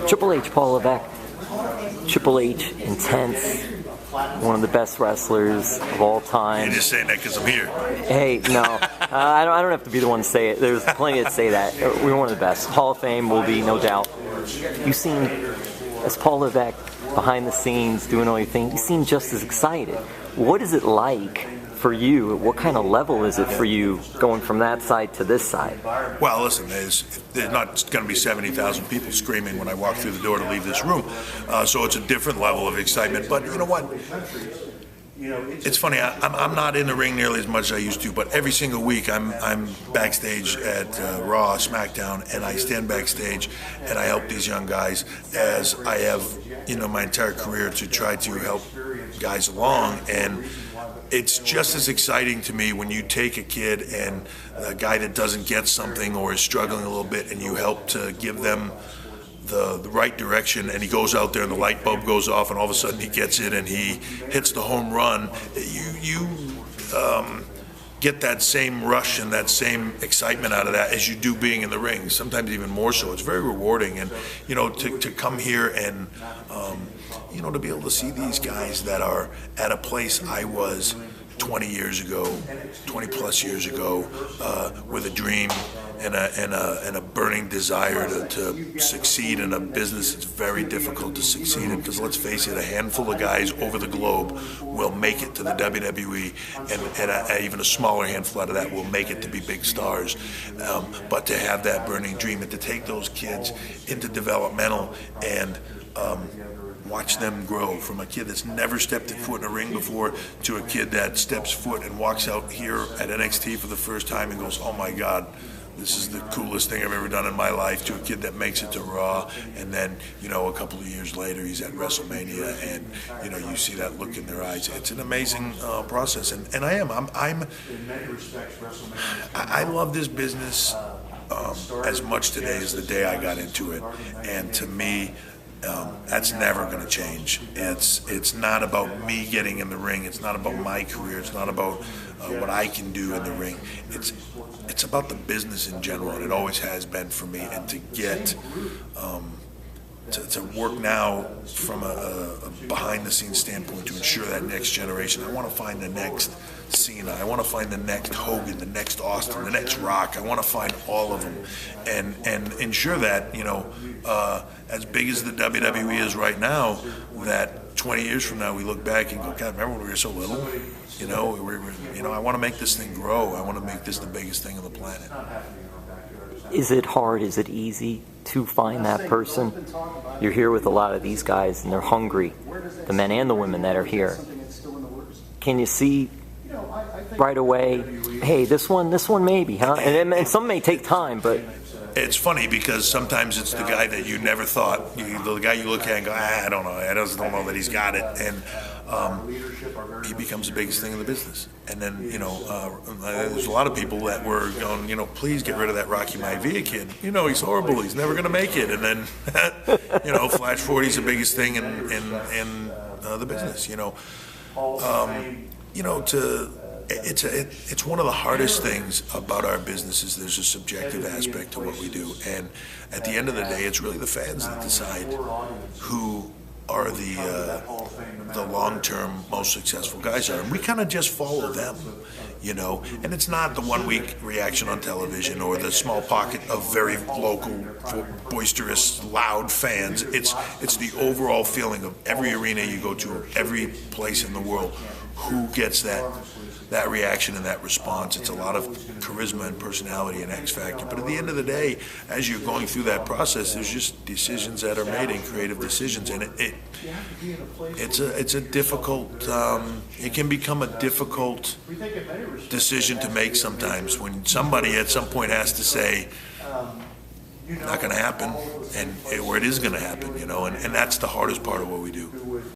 Triple H, Paul Levesque. Triple H, intense, one of the best wrestlers of all time. You're just saying that because I'm here. Hey, no, I don't have to be the one to say it. There's plenty that say that. We're one of the best. Hall of Fame will be, no doubt. You seem, as Paul Levesque, behind the scenes, doing all your thing, you seem just as excited. What is it like for you? What kind of level is it for you going from that side to this side? Well, listen, there's not going to be 70,000 people screaming when I walk through the door to leave this room. So it's a different level of excitement. But you know what? It's funny, I'm not in the ring nearly as much as I used to, but every single week I'm backstage at Raw, SmackDown, and I stand backstage and I help these young guys, as I have, my entire career, to try to help guys along. And it's just as exciting to me when you take a kid and a guy that doesn't get something or is struggling a little bit, and you help to give them the right direction, and he goes out there and the light bulb goes off and all of a sudden he gets it and he hits the home run. You get that same rush and that same excitement out of that as you do being in the ring, sometimes even more so. It's very rewarding. And to come here and to be able to see these guys that are at a place I was 20 years ago, 20 plus years ago, with a dream and a burning desire to succeed in a business that's very difficult to succeed in, because let's face it, a handful of guys over the globe will make it to the WWE, and even a smaller handful out of that will make it to be big stars. But to have that burning dream and to take those kids into developmental and watch them grow from a kid that's never stepped foot in a ring before to a kid that steps foot and walks out here at NXT for the first time and goes, oh my God, this is the coolest thing I've ever done in my life, to a kid that makes it to Raw, and then, a couple of years later he's at WrestleMania, and, you see that look in their eyes. It's an amazing process, and I love this business as much today as the day I got into it, and to me, that's never going to change. It's not about me getting in the ring. It's not about my career. It's not about what I can do in the ring. It's about the business in general, and it always has been for me. And to get to work now from a behind-the-scenes standpoint to ensure that next generation. I want to find the next Cena. I want to find the next Hogan, the next Austin, the next Rock. I want to find all of them, and ensure that as big as the WWE is right now, that 20 years from now we look back and go, God, remember when we were so little? I want to make this thing grow. I want to make this the biggest thing on the planet. Is it hard? Is it easy to find that person? You're here with a lot of these guys, and they're hungry, the men and the women that are here. Can you see right away, hey, this one maybe, huh? And some may take time, but it's funny because sometimes it's the guy that you never thought, the guy you look at and go, I don't know, I just don't know that he's got it, and he becomes the biggest thing in the business. And then, there's a lot of people that were going, please get rid of that Rocky Maivia kid. He's horrible. He's never going to make it. And then, flash forward, he's the biggest thing in the business. It's one of the hardest things about our business is there's a subjective aspect to what we do, and at the end of the day, it's really the fans that decide who are the long-term most successful guys are, and we kind of just follow them, and it's not the one-week reaction on television or the small pocket of very local, boisterous, loud fans. It's the overall feeling of every arena you go to, every place in the world, who gets that reaction and that response. It's a lot of charisma and personality and X factor. But at the end of the day, as you're going through that process, there's just decisions that are made and creative decisions, and it's a difficult. It can become a difficult decision to make sometimes when somebody at some point has to say, not going to happen, or it is going to happen, and that's the hardest part of what we do.